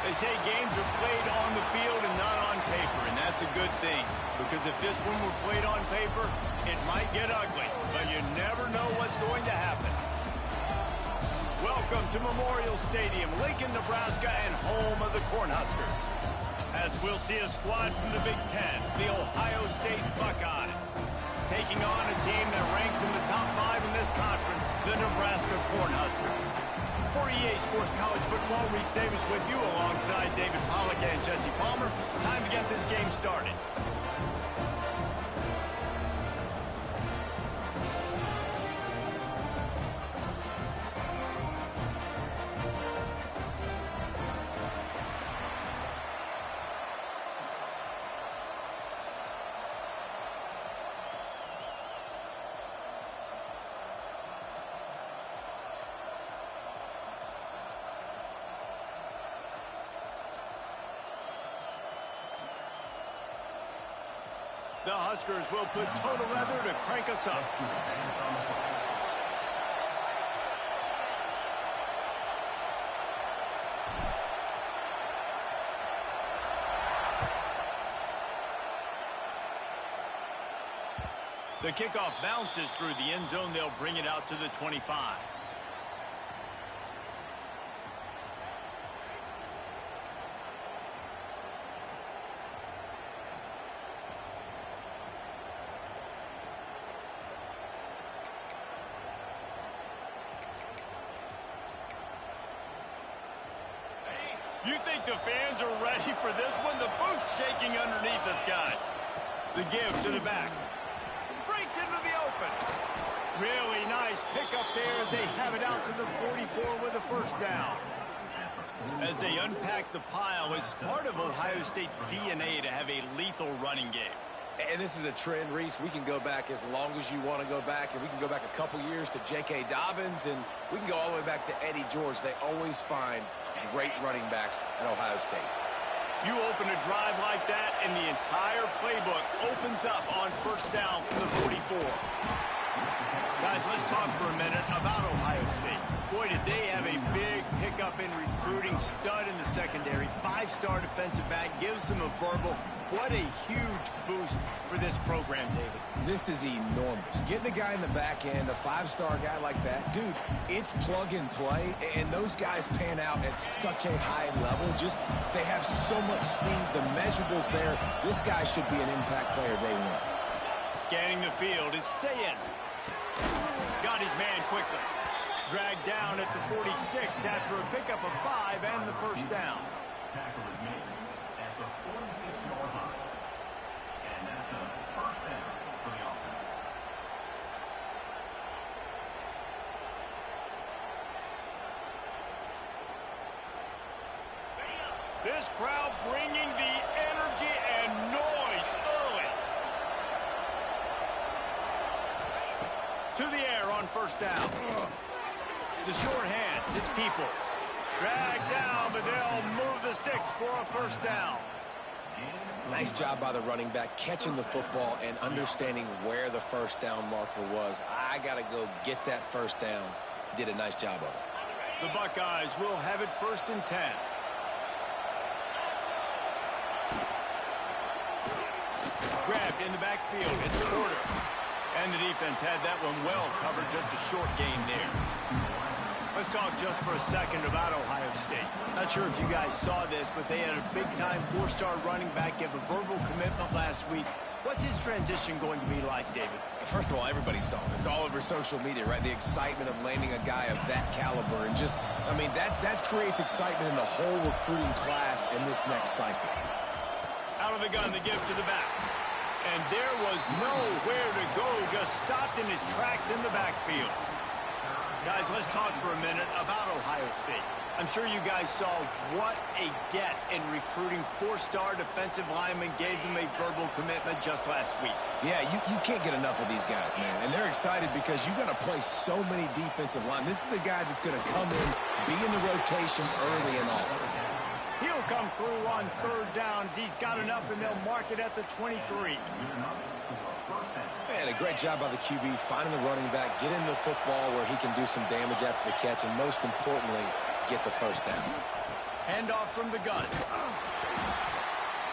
They say games are played on the field and not on paper, and that's a good thing. Because if this one were played on paper, it might get ugly, but you never know what's going to happen. Welcome to Memorial Stadium, Lincoln, Nebraska, and home of the Cornhuskers. As we'll see a squad from the Big Ten, the Ohio State Buckeyes, taking on a team that ranks in the top 5 in this conference, the Nebraska Cornhuskers. For EA Sports College Football, Reese Davis with you alongside David Pollack and Jesse Palmer. Time to get this game started. The Huskers will put total leather to crank us up. The kickoff bounces through the end zone. They'll bring it out to the 25. You think the fans are ready for this one? The booth's shaking underneath us, guys. The give to the back. Breaks into the open. Really nice pickup there as they have it out to the 44 with a first down. As they unpack the pile, it's part of Ohio State's DNA to have a lethal running game. And this is a trend, Reese. We can go back as long as you want to go back, and we can go back a couple years to J.K. Dobbins, and we can go all the way back to Eddie George. They always find great running backs at Ohio State. You open a drive like that, and the entire playbook opens up on first down from the 44. Guys, let's talk for a minute about Ohio State. Boy, did they have a big pickup in recruiting. Stud in the secondary. 5-star defensive back. Gives them a verbal. What a huge boost for this program, David. This is enormous. Getting a guy in the back end, a 5-star guy like that, dude, it's plug and play, and those guys pan out at such a high level. Just, they have so much speed. The measurables there. This guy should be an impact player day one. Scanning the field, it's Sayin. Got his man quickly. Dragged down at the 46 after a pickup of 5 and the first down. Tackle is made at the 46-yard line. And that's a first down for the offense. This crowd bringing the energy and noise early. To the air on first down. The short hands, it's Peoples. Dragged down, but they'll move the sticks for a first down. Nice job by the running back, catching the football and understanding where the first down marker was. I got to go get that first down. He did a nice job of it. The Buckeyes will have it first and 10. Grabbed in the backfield, it's Porter. And the defense had that one well covered, just a short gain there. Let's talk just for a second about Ohio State. Not sure if you guys saw this, but they had a big-time 4-star running back give a verbal commitment last week. What's his transition going to be like, David? First of all, everybody saw it. It's all over social media, right? The excitement of landing a guy of that caliber. And just, I mean, that creates excitement in the whole recruiting class in this next cycle. Out of the gun, the give to the back. And there was nowhere to go, just stopped in his tracks in the backfield. Guys, let's talk for a minute about Ohio State. I'm sure you guys saw what a get in recruiting 4-star defensive linemen, gave them a verbal commitment just last week. Yeah, you can't get enough of these guys, man. And they're excited because you got to play so many defensive line. This is the guy that's going to come in, be in the rotation early and often. He'll come through on third downs. He's got enough, and they'll mark it at the 23. Man, a great job by the QB, finding the running back, getting the football where he can do some damage after the catch, and most importantly, get the first down. Handoff from the gun.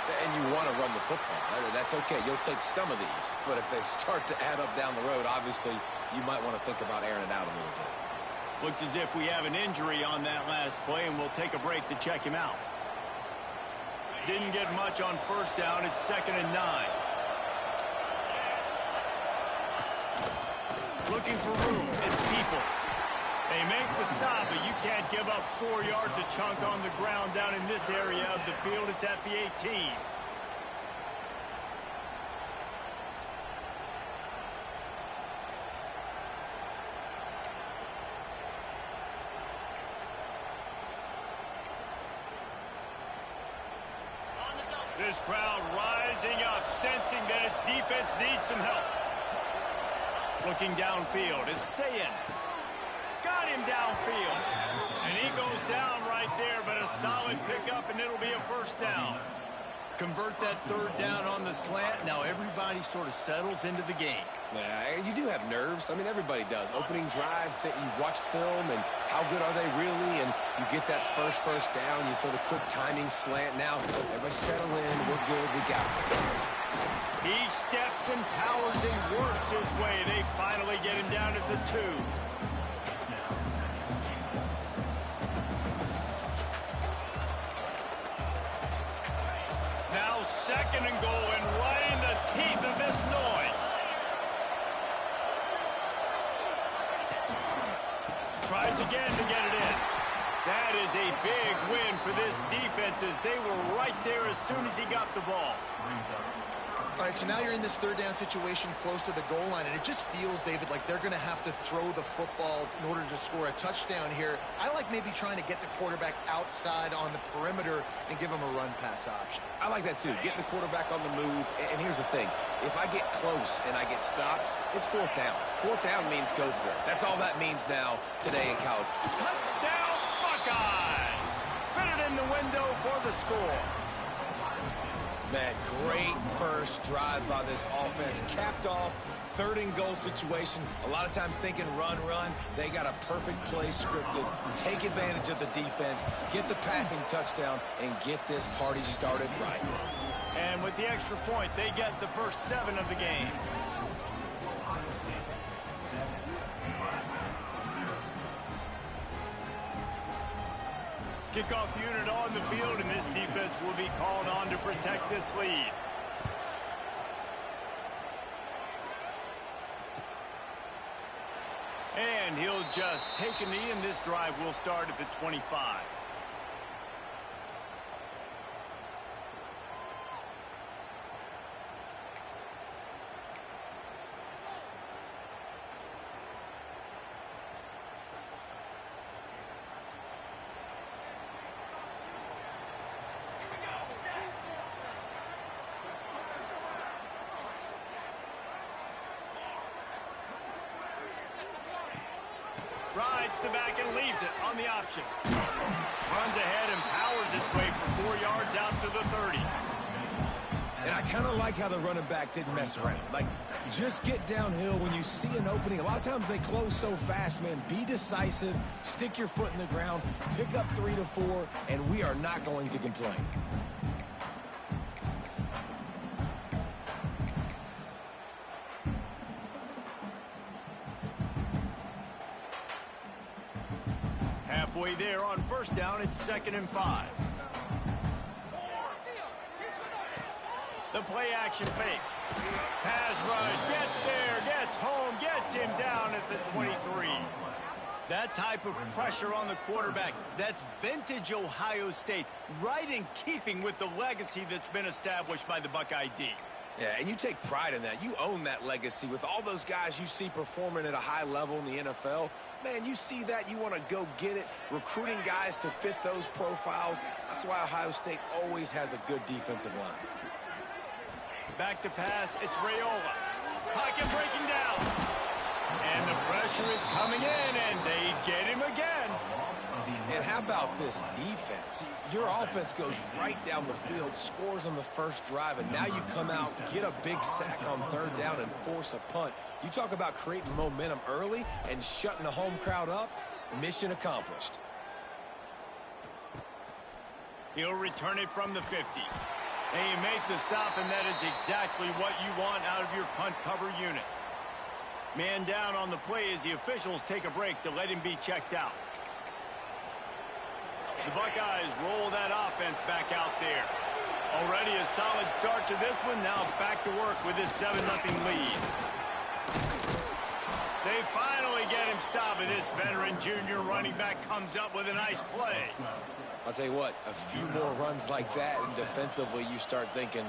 And you want to run the football. That's okay. You'll take some of these. But if they start to add up down the road, obviously, you might want to think about airing it out a little bit. Looks as if we have an injury on that last play, and we'll take a break to check him out. Didn't get much on first down. It's 2nd and 9. Looking for room. It's Peoples. They make the stop, but you can't give up 4 yards a chunk on the ground down in this area of the field. It's at the 18. This crowd rising up, sensing that its defense needs some help. Looking downfield, it's Sayin. Got him downfield. And he goes down right there, but a solid pickup, and it'll be a first down. Convert that 3rd down on the slant. Now everybody sort of settles into the game. Yeah, you do have nerves. I mean, everybody does. Opening drive, that you watched film, and how good are they really? And you get that first down. You throw the quick timing slant. Now, everybody settle in. We're good. We got this. He steps and powers and works his way. They finally get him down at the 2. Now 2nd and goal, and right in the teeth of this noise. Tries again to get it in. That is a big win for this defense, as they were right there as soon as he got the ball. All right, so now you're in this 3rd down situation close to the goal line, and it just feels, David, like they're going to have to throw the football in order to score a touchdown here. I like maybe trying to get the quarterback outside on the perimeter and give him a run-pass option. I like that, too. Get the quarterback on the move. And here's the thing. If I get close and I get stopped, it's 4th down. 4th down means go for it. That's all that means now today in college. Touchdown, Buckeyes! Fitted in the window for the score. Man, great first drive by this offense. Capped off, 3rd and goal situation. A lot of times thinking run. They got a perfect play scripted. Take advantage of the defense, get the passing touchdown, and get this party started right. And with the extra point, they get the first 7 of the game. Kickoff unit on the field, and this defense will be called on to protect this lead. And he'll just take a knee, and this drive will start at the 25. Rides the back and leaves it on the option. Runs ahead and powers his way for 4 yards out to the 30. And I kind of like how the running back didn't mess around. Like, just get downhill when you see an opening. A lot of times they close so fast, man. Be decisive, stick your foot in the ground, pick up 3 to 4, and we are not going to complain. Halfway there on first down, it's 2nd and 5. The play action fake. Pass rush, gets there, gets home, gets him down at the 23. That type of pressure on the quarterback, that's vintage Ohio State, right in keeping with the legacy that's been established by the Buckeye D. Yeah, and you take pride in that. You own that legacy with all those guys you see performing at a high level in the NFL. Man, you see that, you want to go get it, recruiting guys to fit those profiles. That's why Ohio State always has a good defensive line. Back to pass, it's Raiola. Pocket breaking down. And the pressure is coming in, and they get him again. And how about this defense? Your offense goes right down the field, scores on the first drive, and now you come out, get a big sack on third down, and force a punt. You talk about creating momentum early and shutting the home crowd up. Mission accomplished. He'll return it from the 50. And you make the stop, and that is exactly what you want out of your punt cover unit. Man down on the play as the officials take a break to let him be checked out. The Buckeyes roll that offense back out there. Already a solid start to this one. Now back to work with this 7-0 lead. They finally get him stopped, and this veteran junior running back comes up with a nice play. I'll tell you what, a few more runs like that, and defensively you start thinking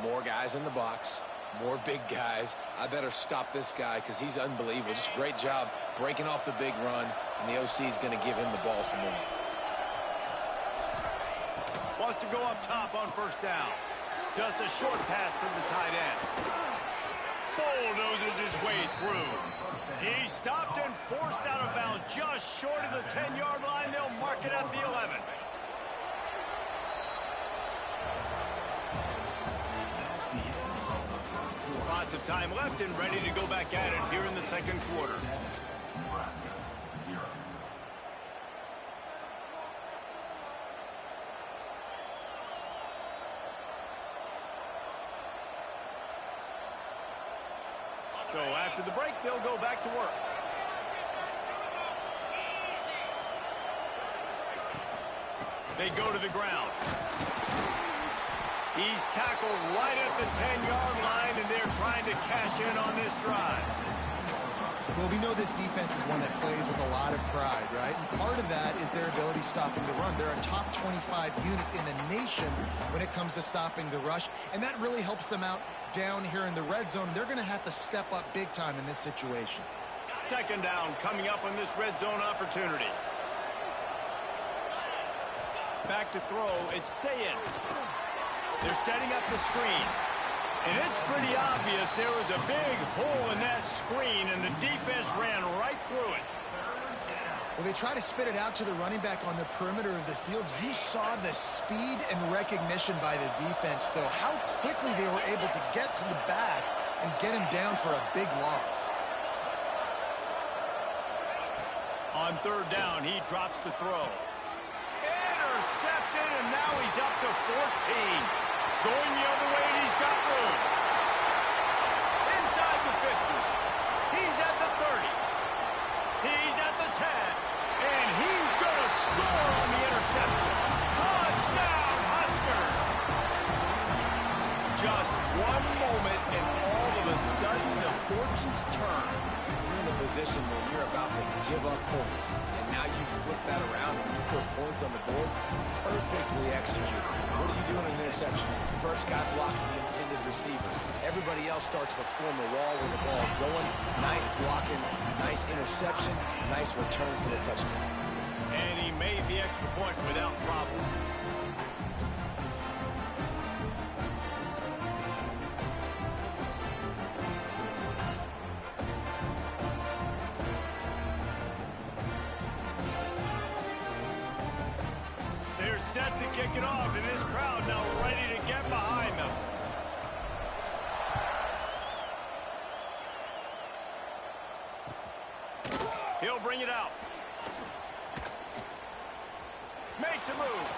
more guys in the box, more big guys. I better stop this guy because he's unbelievable. Just great job breaking off the big run, and the OC is going to give him the ball some more. Wants to go up top on first down. Just a short pass to the tight end. Bulldozes his way through. He's stopped and forced out of bounds just short of the 10-yard line. They'll mark it at the 11. Lots of time left and ready to go back at it here in the second quarter. So after the break, they'll go back to work. They go to the ground. He's tackled right at the 10-yard line, and they're trying to cash in on this drive. Well, we know this defense is one that plays with a lot of pride, right? And part of that is their ability stopping the run. They're a top 25 unit in the nation when it comes to stopping the rush, and that really helps them out down here in the red zone. They're going to have to step up big time in this situation. Second down coming up on this red zone opportunity. Back to throw, it's Sayin. They're setting up the screen. And it's pretty obvious there was a big hole in that screen, and the defense ran right through it. Well, they try to spit it out to the running back on the perimeter of the field. You saw the speed and recognition by the defense, though. How quickly they were able to get to the back and get him down for a big loss. On third down, he drops to throw. Intercepted, and now he's up to 14. Going the other way, and he's got room. Inside the 50. He's at the 30. He's at the 10. And he's going to score on the interception. Touchdown, Huskers! Just one moment, and all of a sudden, the fortunes turn. You're in a position where you're about to give up points, and now you flip that around and you put points on the board. Perfectly executed. What do you do in an interception? The first guy blocks the intended receiver. Everybody else starts to form a wall where the ball's going. Nice blocking, nice interception, nice return for the touchdown. And he made the extra point without problem. They're set to kick it off, and this crowd now ready to get behind them. He'll bring it out. Makes a move.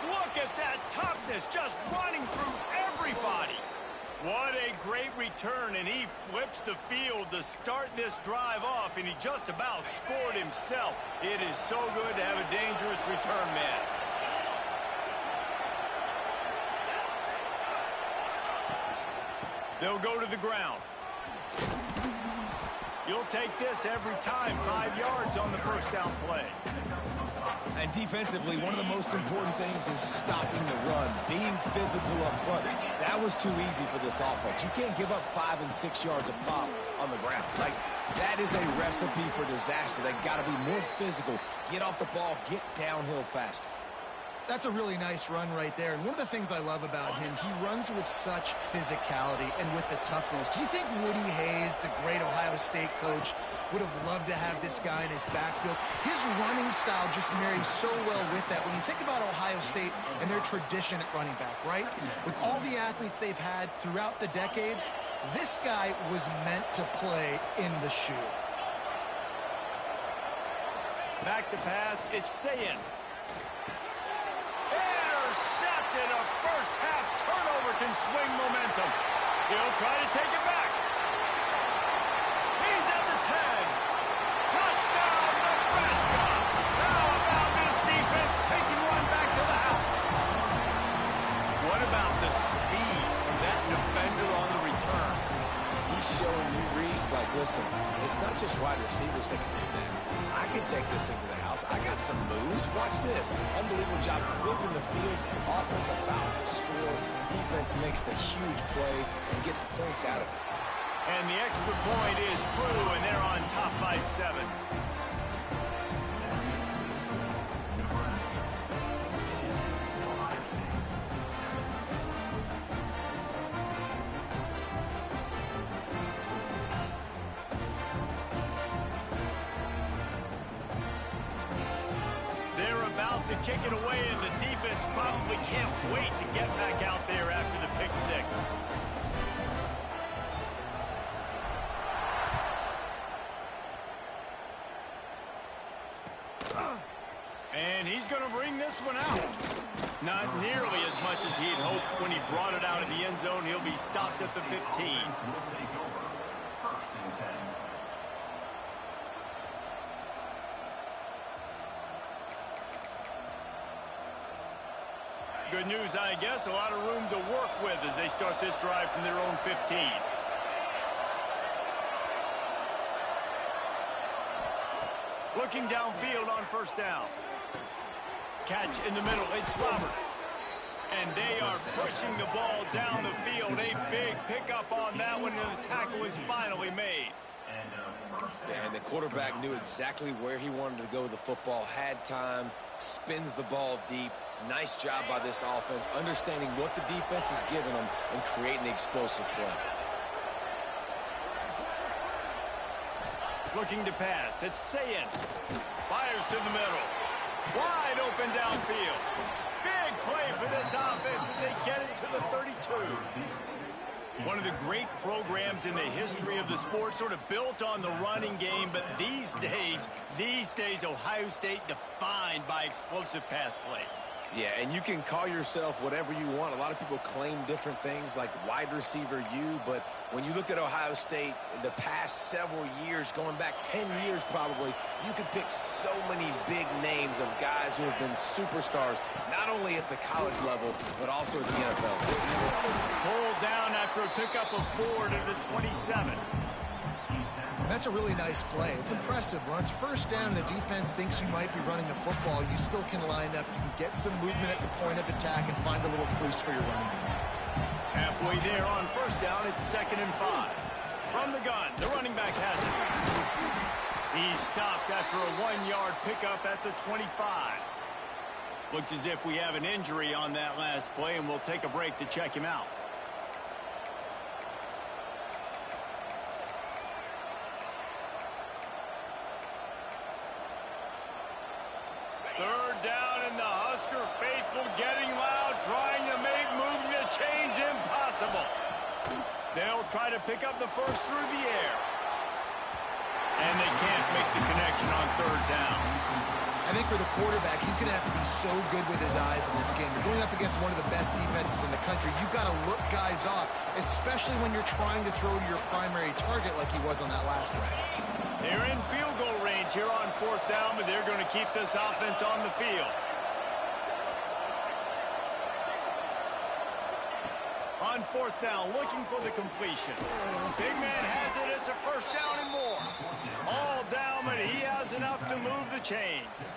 Look at that toughness, just running through everybody. What a great return, and he flips the field to start this drive off, and he just about scored himself. It is so good to have a dangerous return man. They'll go to the ground. You'll take this every time. 5 yards on the first down play. And defensively, one of the most important things is stopping the run, being physical up front. That was too easy for this offense. You can't give up 5 and 6 yards a pop on the ground. Like, that is a recipe for disaster. They got to be more physical, get off the ball, get downhill faster. That's a really nice run right there. And one of the things I love about him, he runs with such physicality and with the toughness. Do you think Woody Hayes, the great Ohio State coach, would have loved to have this guy in his backfield? His running style just marries so well with that. When you think about Ohio State and their tradition at running back, right? With all the athletes they've had throughout the decades, this guy was meant to play in the shoe. Back to pass, it's Sayin. intercepted. A first-half turnover can swing momentum. He'll try to take it back. He's at the 10. Touchdown, Nebraska. How about this defense taking one back to the house? What about the speed from that defender on the return? He's showing you, Reese, like, listen, it's not just wide receivers that can do that. I can take this thing to the house. I got some moves. Watch this. Unbelievable job flipping the field. Offense about to score. Defense makes the huge plays and gets points out of it. And the extra point is true, and they're on top by 7. They're about to kick it away, and the defense probably can't wait to get back out there after the pick 6. And he's going to bring this one out. Not nearly as much as he'd hoped when he brought it out of the end zone. He'll be stopped at the 15. Will take over. First and 10. Good news, I guess. A lot of room to work with as they start this drive from their own 15. Looking downfield on first down. Catch in the middle. It's Roberts. And they are pushing the ball down the field. A big pickup on that one, and the tackle is finally made. Yeah, and the quarterback knew exactly where he wanted to go with the football, had time, spins the ball deep. Nice job by this offense, understanding what the defense is giving them and creating the explosive play. Looking to pass. It's Sayin. Fires to the middle. Wide open downfield. Big play for this offense, and they get it to the 32. One of the great programs in the history of the sport, sort of built on the running game, but these days, Ohio State defined by explosive pass plays. Yeah, and you can call yourself whatever you want. A lot of people claim different things like wide receiver U, but when you look at Ohio State, the past several years, going back 10 years probably, you could pick so many big names of guys who have been superstars, not only at the college level, but also at the NFL. Pulled down after a pickup of 4 to the 27. And that's a really nice play. It's impressive. When it's first down and the defense thinks you might be running the football, you still can line up. You can get some movement at the point of attack and find a little crease for your running back. Halfway there on first down, it's 2nd and 5. From the gun, the running back has it. He's stopped after a 1-yard pickup at the 25. Looks as if we have an injury on that last play, and we'll take a break to check him out. Third down, and the Husker faithful getting loud, trying to make moving the change impossible. They'll try to pick up the first through the air. And they can't make the connection on third down. I think for the quarterback, he's going to have to be so good with his eyes in this game. You're going up against one of the best defenses in the country. You've got to look guys off, especially when you're trying to throw to your primary target like he was on that last one. They're in field goal range here on fourth down, but they're going to keep this offense on the field. On fourth down, looking for the completion. Big man has it. It's a first down and more. All down, but he has enough to move the chains.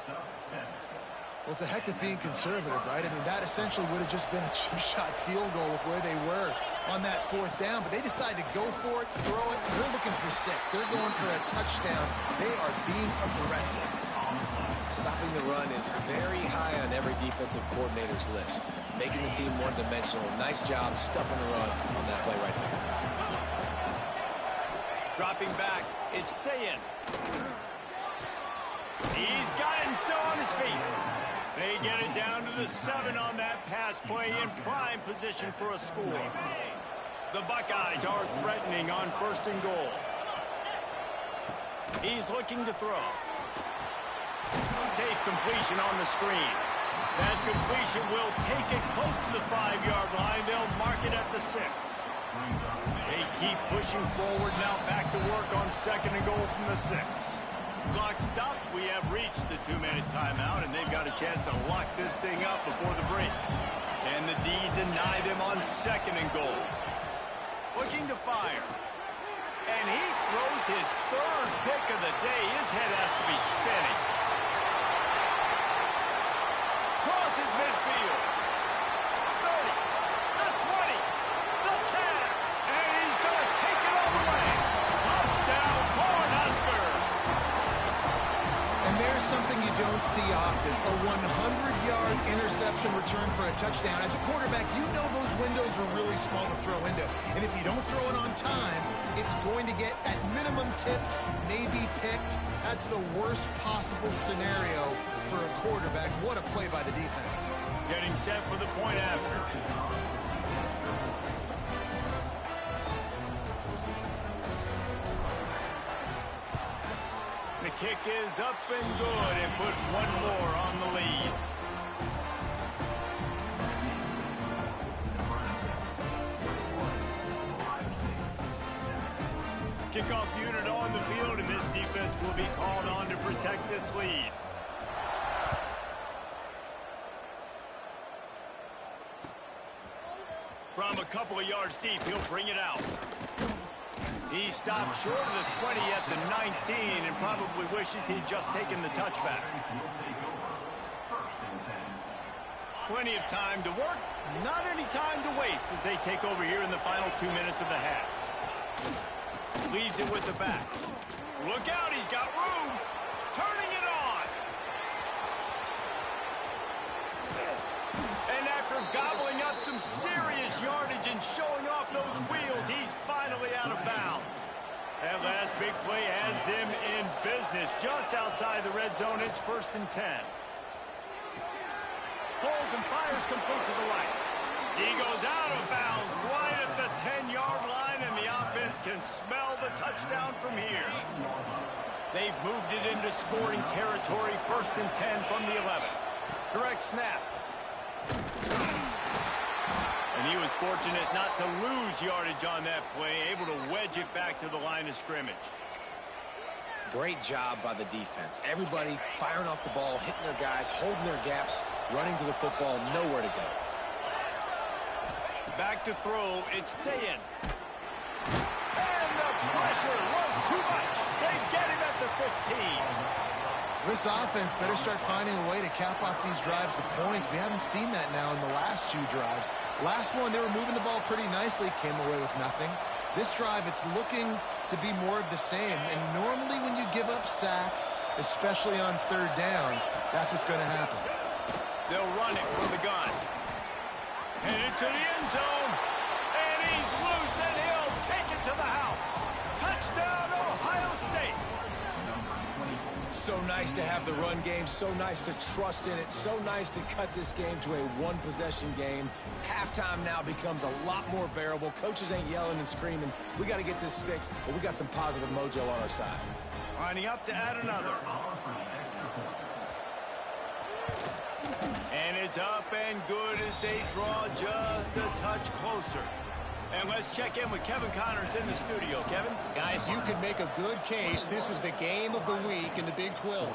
Well, it's a heck of being conservative, right? I mean, that essentially would have just been a cheap-shot field goal with where they were on that fourth down. But they decided to go for it, throw it. They're looking for 6. They're going for a touchdown. They are being aggressive. Stopping the run is very high on every defensive coordinator's list. Making the team one-dimensional. Nice job stuffing the run on that play right there. Dropping back, it's Sayin. He's got it and still on his feet. They get it down to the 7 on that pass play, in prime position for a score. The Buckeyes are threatening on 1st and goal. He's looking to throw. Safe completion on the screen. That completion will take it close to the 5-yard line. They'll mark it at the 6. They keep pushing forward now, back to work on 2nd and goal from the 6. Clock stops. We have reached the 2-minute timeout, and they've got a chance to lock this thing up before the break. Can the D deny them on 2nd and goal? Looking to fire. And he throws his 3rd pick of the day. His head has to be spinning. Crosses midfield. 30, the 20, the 10, and he's going to take it all the way. Touchdown, Cornhuskers. And there's something you don't see often, a 100-yard interception return for a touchdown. As a quarterback, you know those windows are really small to throw into. And if you don't throw it on time, it's going to get at minimum tipped, maybe picked. That's the worst possible scenario for a quarterback. What a play by the defense. Getting set for the point after. The kick is up and good and put one more on the lead. Kickoff unit on the field, and this defense will be called on to protect this lead. From a couple of yards deep, he'll bring it out. He stopped short of the 20 at the 19 and probably wishes he'd just taken the touchback. Plenty of time to work, not any time to waste as they take over here in the final 2 minutes of the half. Leaves it with the back. Look out, he's got room. Turning it on. And after gobbling up some serious yardage and showing off those wheels, he's finally out of bounds. That last big play has them in business just outside the red zone. It's 1st and 10. Holds and fires complete to the right. He goes out of bounds right at the 10-yard line, and the offense can smell the touchdown from here. They've moved it into scoring territory. 1st and 10 from the 11. Direct snap. And he was fortunate not to lose yardage on that play, able to wedge it back to the line of scrimmage. Great job by the defense. Everybody firing off the ball, hitting their guys, holding their gaps, running to the football, nowhere to go. Back to throw, it's Sayin. And the pressure was too much. They get him at the 15. This offense better start finding a way to cap off these drives with points. We haven't seen that now in the last 2 drives. Last one, they were moving the ball pretty nicely, came away with nothing. This drive, it's looking to be more of the same. And normally when you give up sacks, especially on 3rd down, that's what's going to happen. They'll run it from the gun. Headed to the end zone. And he's loose, and he'll take it to the house. Touchdown, Ohio State. So nice to have the run game, so nice to trust in it, so nice to cut this game to a 1-possession game. Halftime now becomes a lot more bearable. Coaches ain't yelling and screaming. We got to get this fixed, but we got some positive mojo on our side. Lining up to add another. And it's up and good as they draw just a touch closer. And let's check in with Kevin Connors in the studio. Kevin? Guys, you can make a good case. This is the game of the week in the Big 12.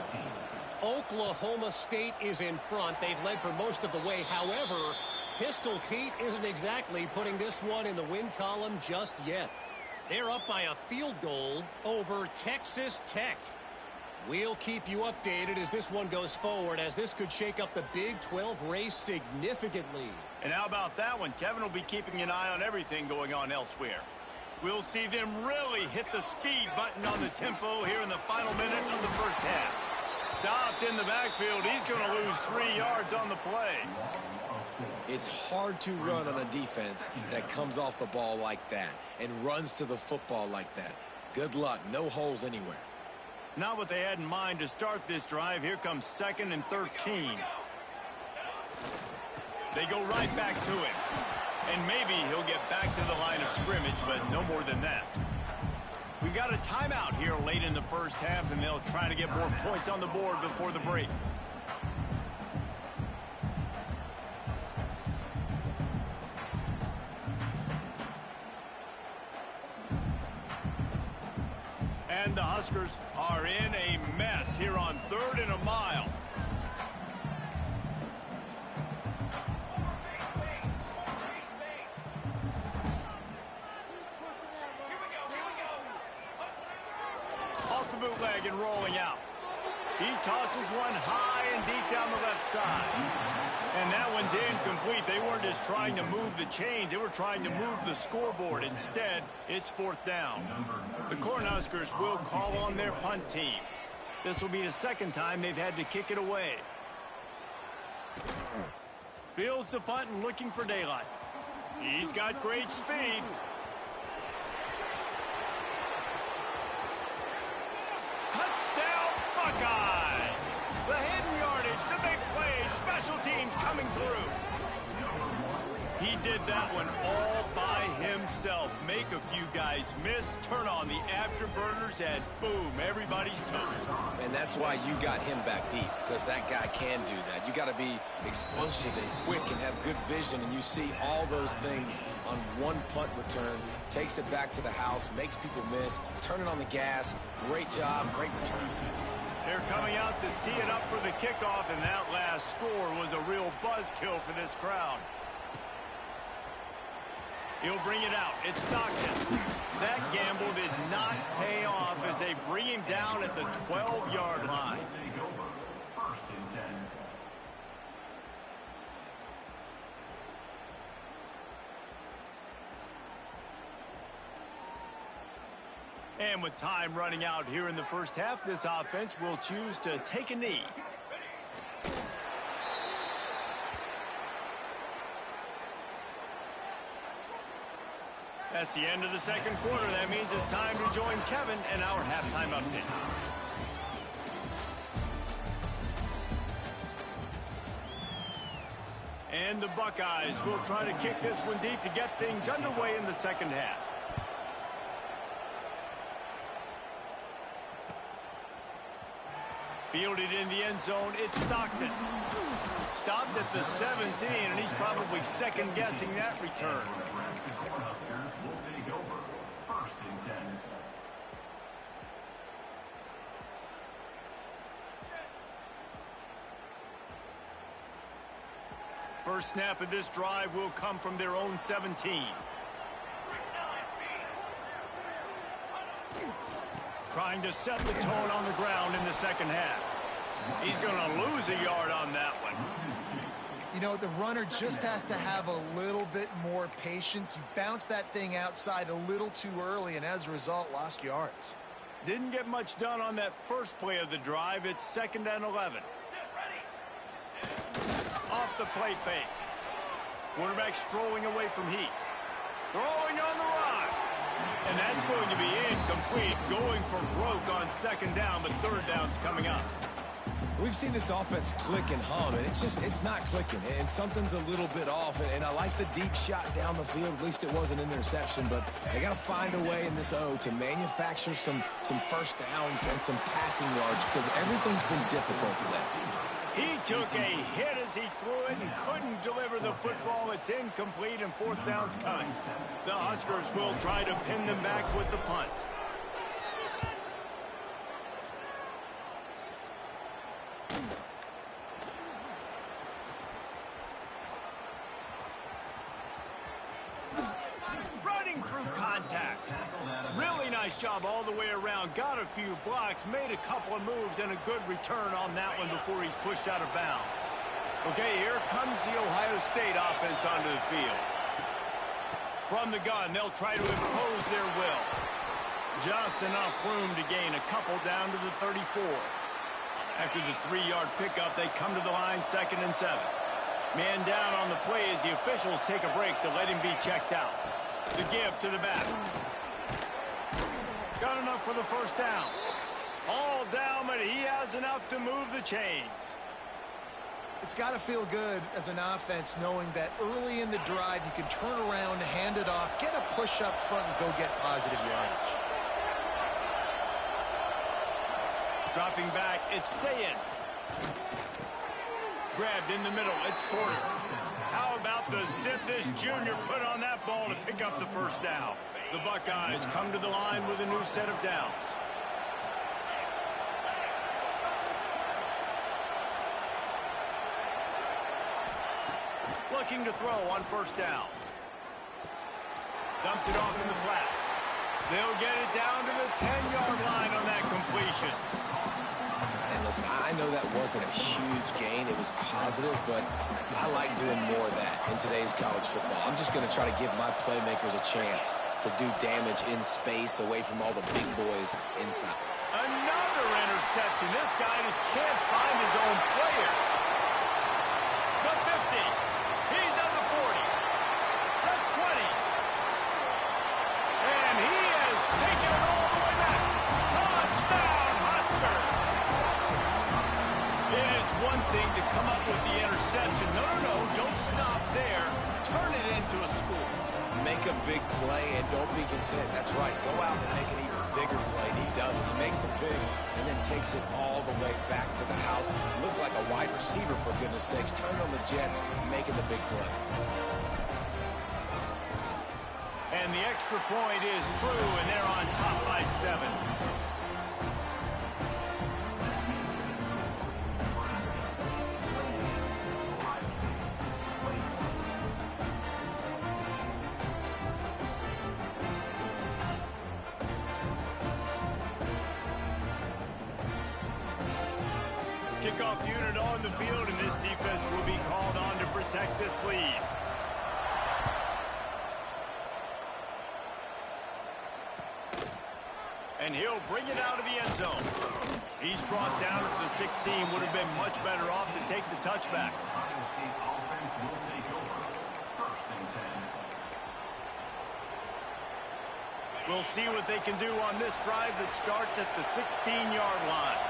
Oklahoma State is in front. They've led for most of the way. However, Pistol Pete isn't exactly putting this one in the win column just yet. They're up by a field goal over Texas Tech. We'll keep you updated as this one goes forward, as this could shake up the Big 12 race significantly. And how about that one? Kevin will be keeping an eye on everything going on elsewhere. We'll see them really hit the speed button on the tempo here in the final minute of the first half. Stopped in the backfield. He's going to lose 3 yards on the play. It's hard to run on a defense that comes off the ball like that and runs to the football like that. Good luck. No holes anywhere. Not what they had in mind to start this drive. Here comes 2nd and 13. They go right back to him. And maybe he'll get back to the line of scrimmage, but no more than that. We got a timeout here late in the first half, and they'll try to get more points on the board before the break. And the Huskers are in a mess here on 3rd and a mile. Off the bootleg and rolling out. He tosses one high and deep down the left side. And that one's incomplete. They weren't just trying to move the chains. They were trying to move the scoreboard. Instead, it's 4th down. The Cornhuskers will call on their punt team. This will be the 2nd time they've had to kick it away. Fields the punt and looking for daylight. He's got great speed. Touchdown, Buckeyes! The hidden yardage, the big plays, special teams coming through. He did that one all by himself. Make a few guys miss, turn on the afterburners, and boom, everybody's toast. And that's why you got him back deep, because that guy can do that. You got to be explosive and quick and have good vision, and you see all those things on one punt return. Takes it back to the house, makes people miss, turning on the gas. Great job, great return. They're coming out to tee it up for the kickoff, and that last score was a real buzzkill for this crowd. He'll bring it out. It's Stockton. That gamble did not pay off as they bring him down at the 12-yard line. And with time running out here in the first half, this offense will choose to take a knee. That's the end of the 2nd quarter. That means it's time to join Kevin and our halftime update. And the Buckeyes will try to kick this one deep to get things underway in the 2nd half. Fielded in the end zone, it's Stockton. Stopped at the 17, and he's probably second-guessing that return. First snap of this drive will come from their own 17. Trying to set the tone on the ground in the 2nd half. He's going to lose a yard on that one. You know, the runner just has to have a little bit more patience. He bounced that thing outside a little too early, and as a result, lost yards. Didn't get much done on that first play of the drive. It's 2nd and 11. Off the play fake. Quarterback strolling away from heat. Throwing on the run. And that's going to be incomplete. Going for broke on 2nd down, but 3rd down's coming up. We've seen this offense click and hum, and it's not clicking, and something's a little bit off, and I like the deep shot down the field. At least it wasn't an interception, but they got to find a way in this O to manufacture some first downs and some passing yards, because everything's been difficult today. He took a hit as he threw it and couldn't deliver the football. It's incomplete, and 4th down's coming. The Huskers will try to pin them back with the punt. Running through contact. Really nice job all the way around. Got a few blocks, made a couple of moves, and a good return on that one before he's pushed out of bounds. Okay, here comes the Ohio State offense onto the field. From the gun, they'll try to impose their will. Just enough room to gain a couple down to the 34. After the 3-yard pickup, they come to the line 2nd and 7. Man down on the play as the officials take a break to let him be checked out. The give to the back. Got enough for the first down. All down, but he has enough to move the chains. It's got to feel good as an offense knowing that early in the drive you can turn around, hand it off, get a push up front, and go get positive yardage. Dropping back, it's Sayin. Grabbed in the middle, it's Porter. How about the zip this junior put on that ball to pick up the first down? The Buckeyes come to the line with a new set of downs. Looking to throw on first down. Dumps it off in the flats. They'll get it down to the 10-yard line on that completion. And listen, I know that wasn't a huge gain. It was positive, but I like doing more of that in today's college football. I'm just going to try to give my playmakers a chance to do damage in space away from all the big boys inside. Another interception. This guy just can't find his own players. The 50. He's at the 40. The 20. And he has taken it all the way back. Touchdown, Husker. It is one thing to come up with the interception. No, don't stop there. Turn it into a score. Make a big play and don't be content. That's right. Go out and make an even bigger play. And he does it. He makes the pick and then takes it all the way back to the house. Looked like a wide receiver, for goodness sakes. Turn on the Jets, making the big play. And the extra point is true, and they're on top by 7. Kickoff unit on the field, and this defense will be called on to protect this lead. And he'll bring it out of the end zone. He's brought down at the 16. Would have been much better off to take the touchback. Ohio State offense will take over. First and 10. We'll see what they can do on this drive that starts at the 16-yard line.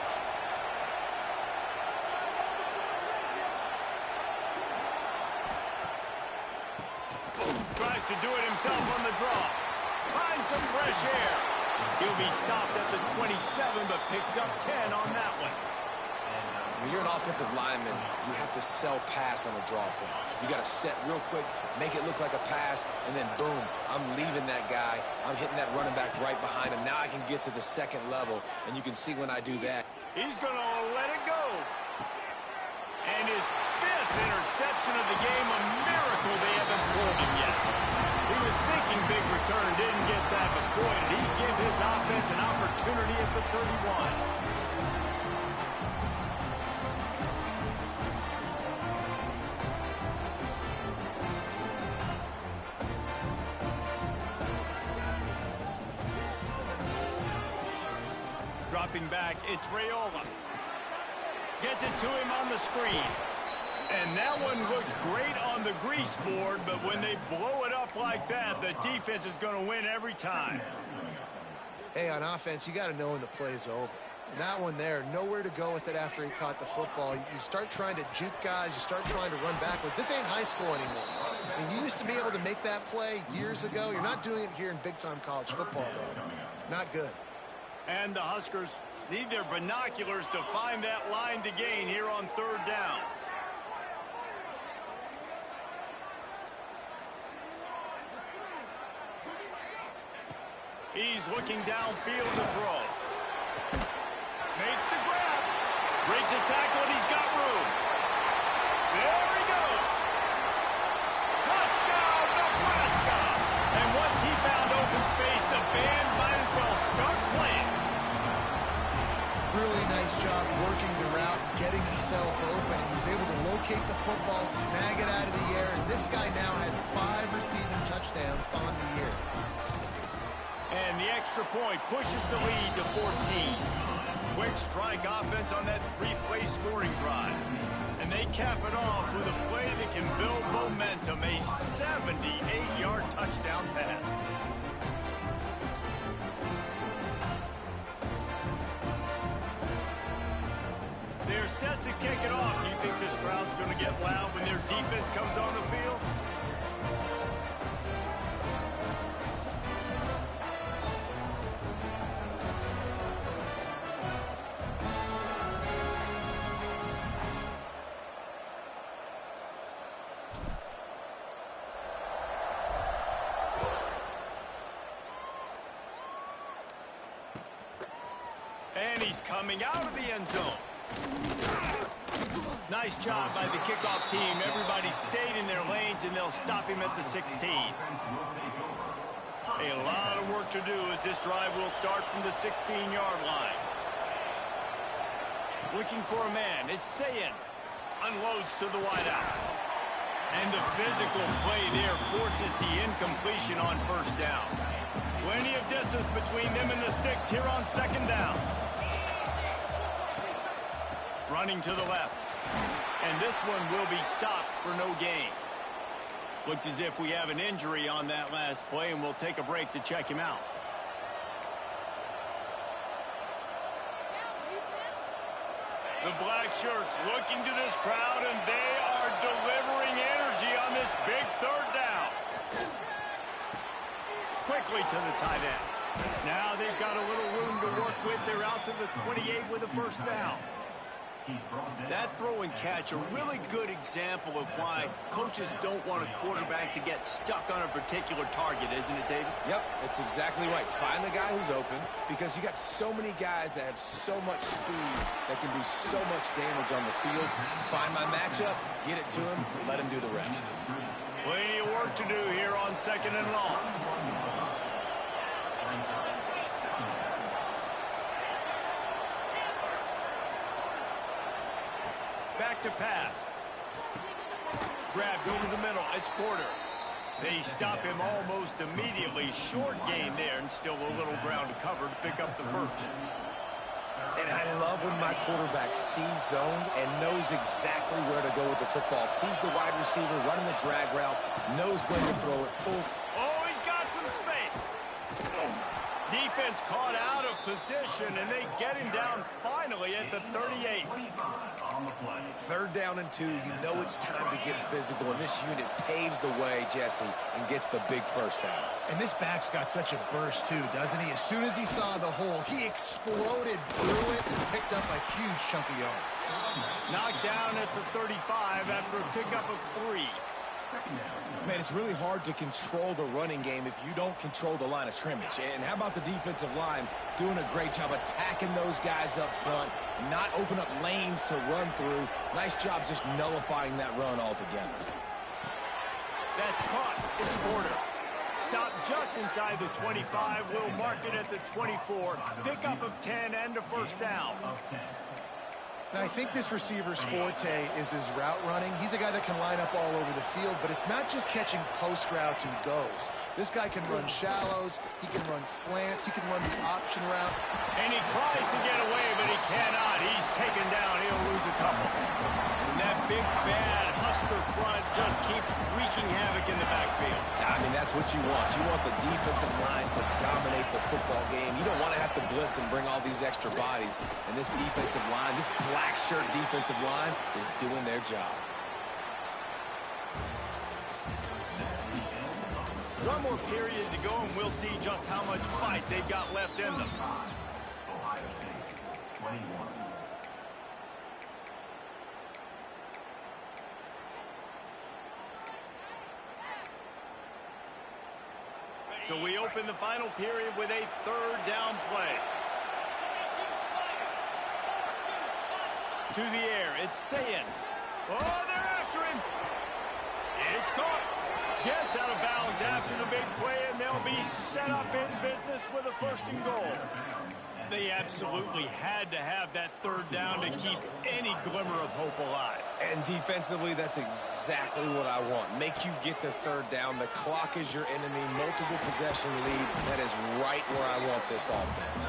Tries to do it himself on the draw. Finds some fresh air. He'll be stopped at the 27, but picks up 10 on that one. When you're an offensive lineman, you have to sell pass on a draw play. You got to set real quick, make it look like a pass, and then boom, I'm leaving that guy. I'm hitting that running back right behind him. Now I can get to the second level, and you can see when I do that. He's going to let it go. And his 5th interception of the game, a miracle they haven't pulled him yet. He was thinking big return, didn't get that, but boy, did he give his offense an opportunity at the 31. Dropping back, it's Raiola. Gets it to him on the screen. And that one looked great on the grease board, but when they blow it up like that, the defense is going to win every time. Hey, on offense, you got to know when the play is over. And that one there, nowhere to go with it after he caught the football. You start trying to juke guys. You start trying to run backward. This ain't high school anymore. I mean, you used to be able to make that play years ago. You're not doing it here in big-time college football, though. Not good. And the Huskers need their binoculars to find that line to gain here on 3rd down. He's looking downfield to throw. Makes the grab. Breaks a tackle, and he's got room. There he goes. Touchdown, Nebraska. And once he found open space, the band might as well start playing. Really nice job working the route, getting himself open. He was able to locate the football, snag it out of the air, and this guy now has 5 receiving touchdowns on the year. And the extra point pushes the lead to 14. Quick strike offense on that 3-play scoring drive. And they cap it off with a play that can build momentum, a 78-yard touchdown pass. They're set to kick it off. Do you think this crowd's going to get loud when their defense comes on the field? And he's coming out of the end zone. Nice job by the kickoff team. Everybody stayed in their lanes, and they'll stop him at the 16. A lot of work to do as this drive will start from the 16-yard line. Looking for a man. It's Sayin. Unloads to the wideout. And the physical play there forces the incompletion on first down. Plenty of distance between them and the sticks here on second down. Running to the left. And this one will be stopped for no gain. Looks as if we have an injury on that last play, and we'll take a break to check him out. The black shirts looking to this crowd, and they are delivering energy on this big third down. Quickly to the tight end. Now they've got a little room to work with. They're out to the 28 with a first down. That throw and catch, a really good example of why coaches don't want a quarterback to get stuck on a particular target, isn't it, David? Yep, that's exactly right. Find the guy who's open, because you got so many guys that have so much speed that can do so much damage on the field. Find my matchup, get it to him, let him do the rest. Plenty of work to do here on second and long. Back to pass. Grabbed over the middle. It's Porter. They stop him almost immediately. Short gain there, and still a little ground to cover to pick up the first. And I love when my quarterback sees zone and knows exactly where to go with the football. Sees the wide receiver running the drag route, knows when to throw it, pulls. Oh, he's got some space. Defense caught out of position, and they get him down finally at the 38. Third down and 2, you know it's time to get physical, and this unit paves the way, Jesse, and gets the big first down. And this back's got such a burst, too, doesn't he? As soon as he saw the hole, he exploded through it and picked up a huge chunk of yards. Knocked down at the 35 after a pickup of 3. Man, it's really hard to control the running game if you don't control the line of scrimmage. And how about the defensive line doing a great job attacking those guys up front, not open up lanes to run through. Nice job just nullifying that run altogether. That's caught. It's Porter. Stopped just inside the 25. We'll mark it at the 24. Pickup of 10 and a first down. And I think this receiver's forte is his route running. He's a guy that can line up all over the field, but it's not just catching post routes and goes. This guy can run shallows, he can run slants, he can run the option route. And he tries to get away, but he cannot. He's taken down. He'll lose a couple. And that big, bad Husker front just keeps wreaking havoc in the backfield. I mean, that's what you want. You want the defensive line to dominate the football game. You don't want to have to blitz and bring all these extra bodies. And this defensive line, this black shirt defensive line is doing their job. One more period to go, and we'll see just how much fight they've got left in them. Ohio State, 21. So we open the final period with a third down play. To the air, it's Sayin. Oh, they're after him. It's caught. Gets out of bounds after the big play, and they'll be set up in business with a first and goal. They absolutely had to have that third down to keep any glimmer of hope alive. And defensively, that's exactly what I want. Make you get the third down. The clock is your enemy. Multiple possession lead. That is right where I want this offense.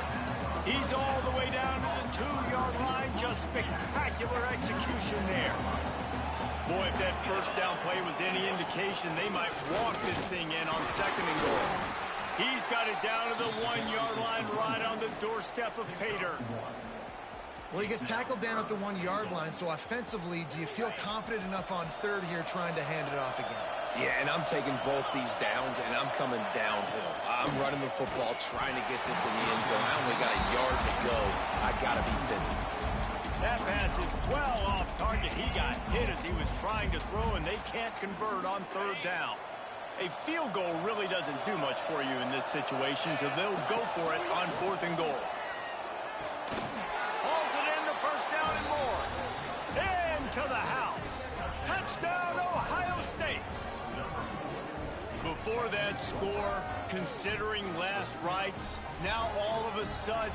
He's all the way down to the 2-yard line. Just spectacular execution there. Boy, if that first down play was any indication, they might walk this thing in on second and goal. He's got it down to the 1-yard line right on the doorstep of Pater. Well, he gets tackled down at the 1-yard line, so offensively, do you feel confident enough on third here trying to hand it off again? Yeah, and I'm taking both these downs, and I'm coming downhill. I'm running the football, trying to get this in the end zone. I only got a yard to go. I got to be physical. That pass is well off target. He got hit as he was trying to throw, and they can't convert on third down. A field goal really doesn't do much for you in this situation, so they'll go for it on fourth and goal. Hauls it in the first down and more. Into the Touchdown, Ohio State. Before that score, considering last rites, now all of a sudden,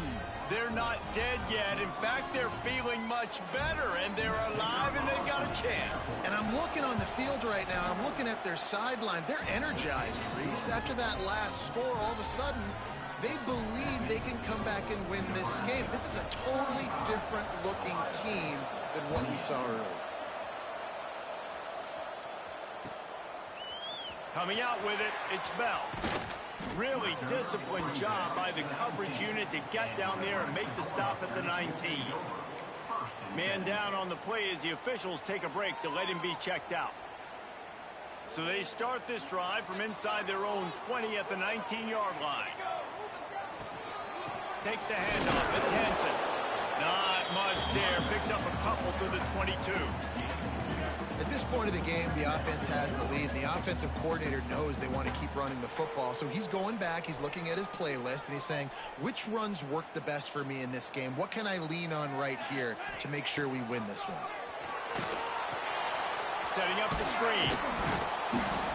they're not dead yet. In fact, they're feeling much better, and they're alive, and they've got a chance. And I'm looking on the field right now, and I'm looking at their sideline. They're energized, Reese. After that last score, all of a sudden, they believe they can come back and win this game. This is a totally different-looking team than what we saw earlier. Coming out with it, it's Bell. Really disciplined job by the coverage unit to get down there and make the stop at the 19. Man down on the play as the officials take a break to let him be checked out. So they start this drive from inside their own 20 at the 19-yard line. Takes the handoff. It's Hansen. Not much there. Picks up a couple to the 22. At this point of the game, the offense has the lead, and the offensive coordinator knows they want to keep running the football. So he's going back, he's looking at his playlist, and he's saying, which runs work the best for me in this game? What can I lean on right here to make sure we win this one? Setting up the screen.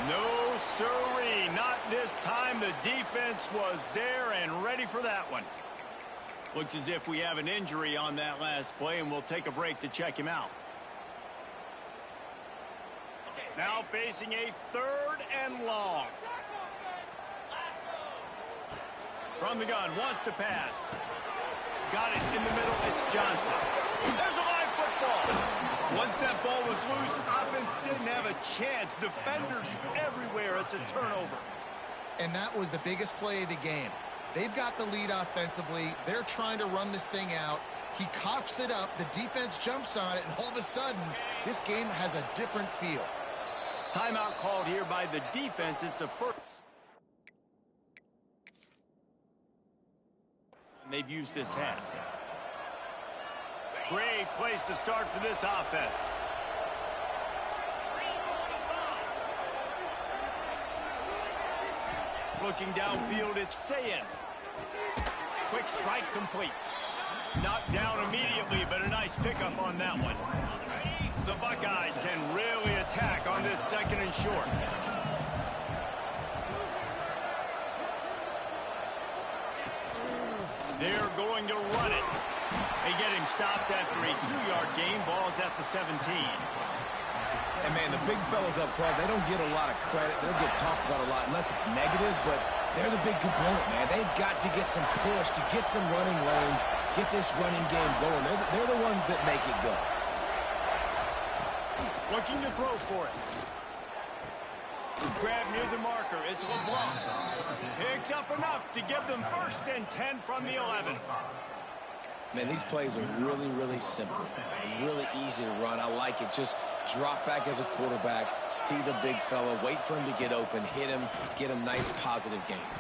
No siree, not this time. The defense was there and ready for that one. Looks as if we have an injury on that last play, and we'll take a break to check him out. Now facing a 3rd and long. From the gun, wants to pass. Got it in the middle, it's Johnson. There's a live football. Once that ball was loose, offense didn't have a chance. Defenders everywhere, it's a turnover. And that was the biggest play of the game. They've got the lead offensively. They're trying to run this thing out. He coughs it up, the defense jumps on it, and all of a sudden, this game has a different feel. Timeout called here by the defense. It's the first. And they've used this half. Great place to start for this offense. Looking downfield, it's Sayin. Quick strike complete. Knocked down immediately, but a nice pickup on that one. The Buckeyes can really attack on this 2nd and short. They're going to run it. They get him stopped after a 2-yard gain. Ball's at the 17. And, man, the big fellas up front, they don't get a lot of credit. They'll get talked about a lot unless it's negative, but they're the big component, man. They've got to get some push, to get some running lanes, get this running game going. They're the ones that make it go. Looking to throw for it. Grab near the marker. It's LeBlanc. Picks up enough to give them 1st and 10 from the 11. Man, these plays are really, really simple. Really easy to run. I like it. Just drop back as a quarterback, see the big fella, wait for him to get open, hit him, get a nice positive game.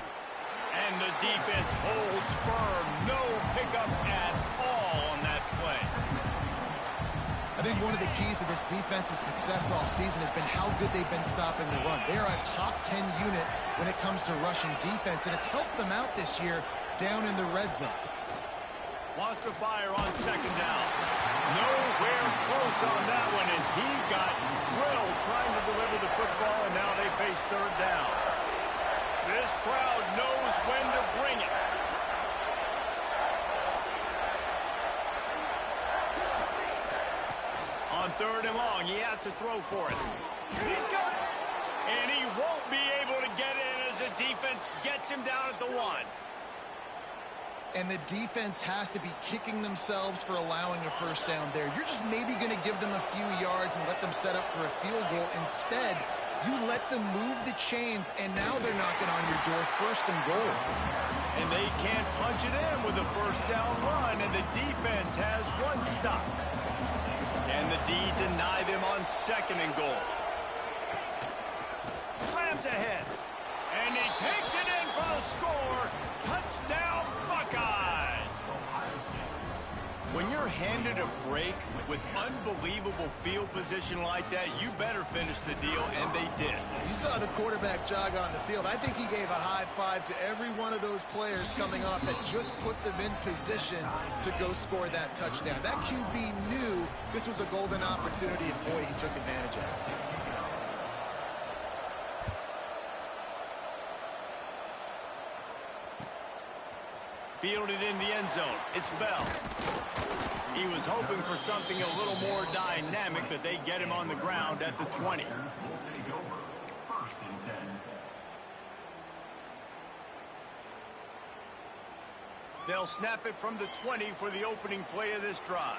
And the defense holds firm. No pickup at all on that play. I think one of the keys to this defense's success all season has been how good they've been stopping the run. They are a top 10 unit when it comes to rushing defense, and it's helped them out this year down in the red zone. Wants to fire on 2nd down. Nowhere close on that one as he got drilled trying to deliver the football, and now they face 3rd down. This crowd knows when to bring it. On 3rd and long, he has to throw for it. He's got it. And he won't be able to get in as the defense gets him down at the 1. And the defense has to be kicking themselves for allowing a 1st down there. You're just maybe going to give them a few yards and let them set up for a field goal. Instead, you let them move the chains, and now they're knocking on your door 1st and goal. And they can't punch it in with a 1st down run, and the defense has 1 stop. And the D deny them on 2nd and goal. Slams ahead. And he takes it in for the score. Touchdown, Buckeyes. When you're handed a break with unbelievable field position like that, you better finish the deal, and they did. You saw the quarterback jog on the field. I think he gave a high five to every one of those players coming off that just put them in position to go score that touchdown. That QB knew this was a golden opportunity, and boy, he took advantage of it. Fielded in the end zone. It's Bell. He was hoping for something a little more dynamic, but they get him on the ground at the 20. Will take over. First and 10. They'll snap it from the 20 for the opening play of this drive.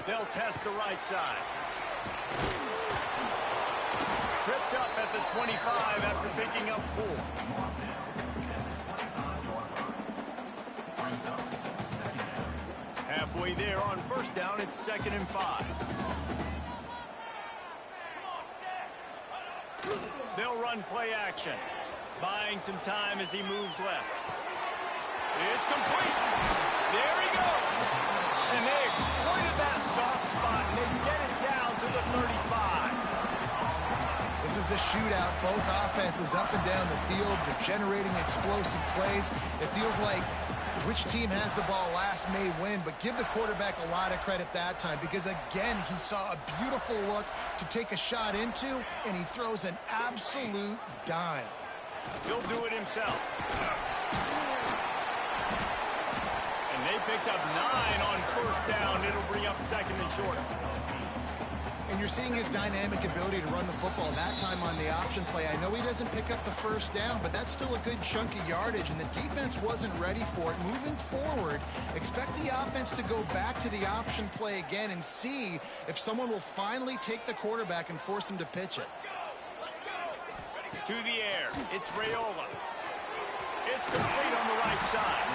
They'll test the right side. Tripped up at the 25 after picking up 4. Halfway there on first down, it's 2nd and 5. They'll run play action, buying some time as he moves left. It's complete. There he goes. And they exploited that soft spot, and they get it down to the 35. This is a shootout. Both offenses up and down the field. They're generating explosive plays. It feels like which team has the ball last may win, but give the quarterback a lot of credit that time because, again, he saw a beautiful look to take a shot into, and he throws an absolute dime. He'll do it himself. And they picked up 9 on first down. It'll bring up 2nd and short. And you're seeing his dynamic ability to run the football that time on the option play. I know he doesn't pick up the first down, but that's still a good chunk of yardage, and the defense wasn't ready for it. Moving forward, expect the offense to go back to the option play again and see if someone will finally take the quarterback and force him to pitch it. To the air, it's Raiola. It's complete on the right side.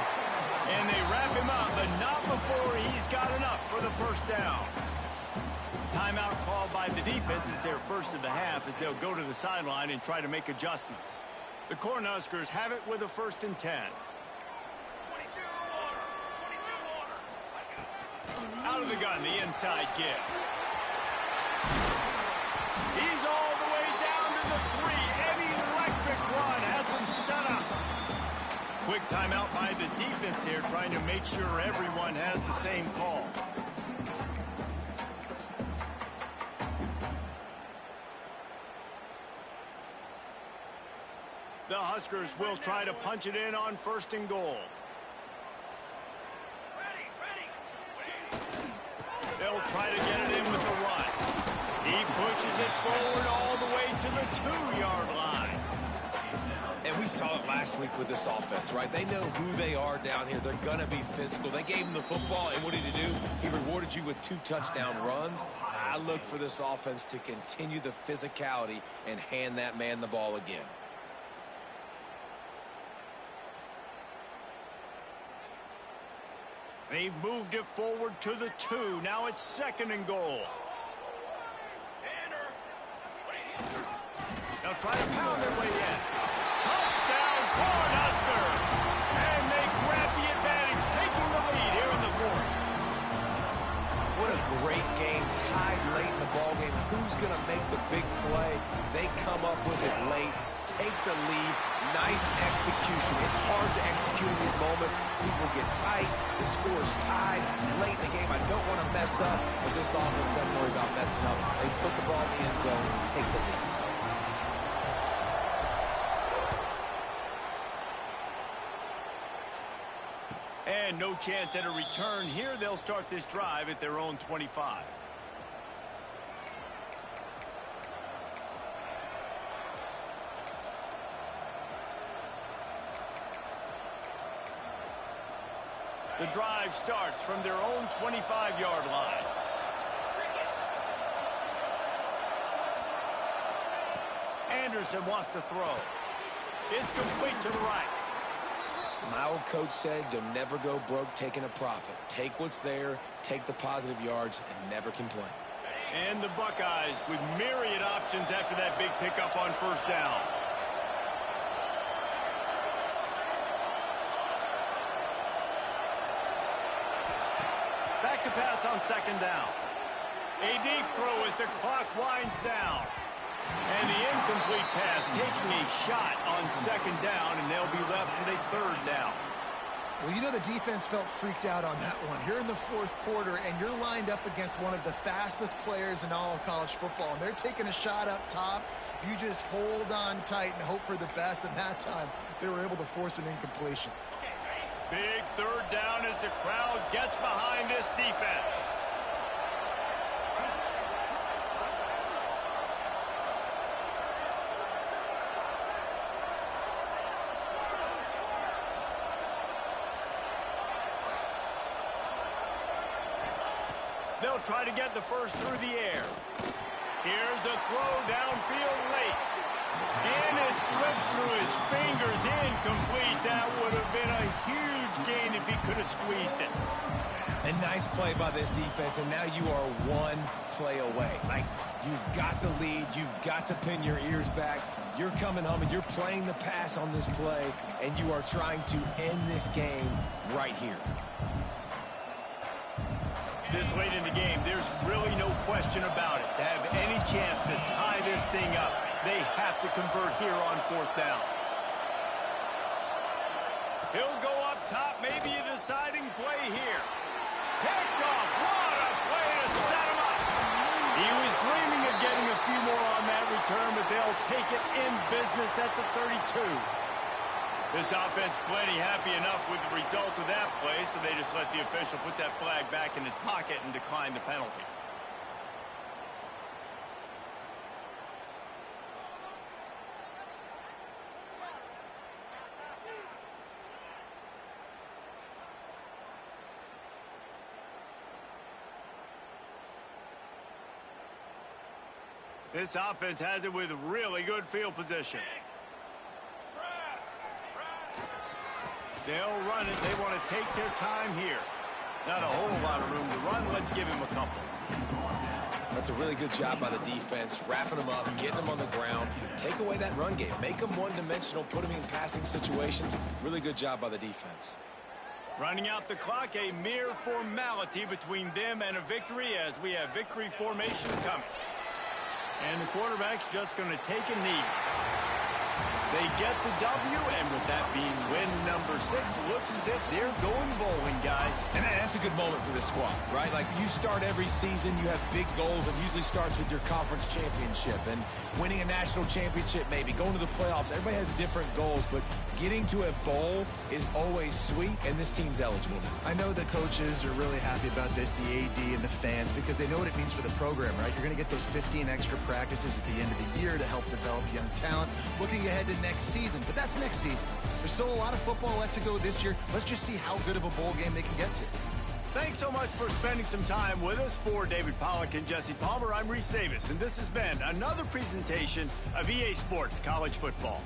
And they wrap him up, but not before he's got enough for the first down. Timeout called by the defense is their first of the half as they'll go to the sideline and try to make adjustments. The Cornhuskers have it with a 1st and 10. Out of the gun, the inside give. He's all the way down to the 3. An electric run has him set up. Quick timeout by the defense there, trying to make sure everyone has the same call. The Huskers will try to punch it in on 1st and goal. They'll try to get it in with the run. He pushes it forward all the way to the 2-yard line. And we saw it last week with this offense, right? They know who they are down here. They're going to be physical. They gave him the football, and what did he do? He rewarded you with 2 touchdown runs. I look for this offense to continue the physicality and hand that man the ball again. They've moved it forward to the 2. Now it's 2nd and goal. They'll try to pound their way in. Touchdown, Cornhuskers! And they grab the advantage, taking the lead here in the 4th. What a great game, tied late in the ballgame. Who's going to make the big play? They come up with it late, take the lead. Nice execution. It's hard to execute in these moments. People get tight. The score is tied late in the game. I don't want to mess up, but this offense doesn't worry about messing up. They put the ball in the end zone and take the lead. And no chance at a return here. They'll start this drive at their own 25. The drive starts from their own 25-yard line. Anderson wants to throw. It's complete to the right. My old coach said you'll never go broke taking a profit. Take what's there, take the positive yards, and never complain. And the Buckeyes with myriad options after that big pickup on first down. second down. A deep throw as the clock winds down. And the incomplete pass taking a shot on second down, and they'll be left with a third down. Well, you know the defense felt freaked out on that one. You're in the fourth quarter, and you're lined up against one of the fastest players in all of college football, and they're taking a shot up top. You just hold on tight and hope for the best, and that time they were able to force an incompletion. Big third down as the crowd gets behind this defense. They'll try to get the first through the air. Here's a throw downfield late. And it slips through his fingers, incomplete. That would have been a huge gain if he could have squeezed it. A nice play by this defense, and now you are one play away. Like, you've got the lead, you've got to pin your ears back. You're coming home, and you're playing the pass on this play, and you are trying to end this game right here. This late in the game, there's really no question about it. To have any chance to tie this thing up, they have to convert here on fourth down. He'll go up top, maybe a deciding play here. Picked off, what a play to set him up. He was dreaming of getting a few more on that return, but they'll take it in business at the 32. This offense plenty happy enough with the result of that play, so they just let the official put that flag back in his pocket and decline the penalty. This offense has it with really good field position. They'll run it. They want to take their time here. Not a whole lot of room to run. Let's give him a couple. That's a really good job by the defense, wrapping them up, getting them on the ground. Take away that run game. Make them one-dimensional, put them in passing situations. Really good job by the defense. Running out the clock, a mere formality between them and a victory as we have victory formation coming. And the quarterback's just going to take a knee. They get the W, and with that being win number 6, looks as if they're going bowling, guys. And that's a good moment for this squad, right? Like, you start every season, you have big goals. It usually starts with your conference championship and winning a national championship, maybe going to the playoffs. Everybody has different goals, but getting to a bowl is always sweet, and this team's eligible now. I know the coaches are really happy about this, the AD and the fans, because they know what it means for the program, right? You're going to get those 15 extra practices at the end of the year to help develop young talent. Looking ahead to next season, but that's next season. There's still a lot of football left to go this year. Let's just see how good of a bowl game they can get to. Thanks so much for spending some time with us. For David Pollack and Jesse Palmer, I'm Reese Davis, and this has been another presentation of EA Sports College Football.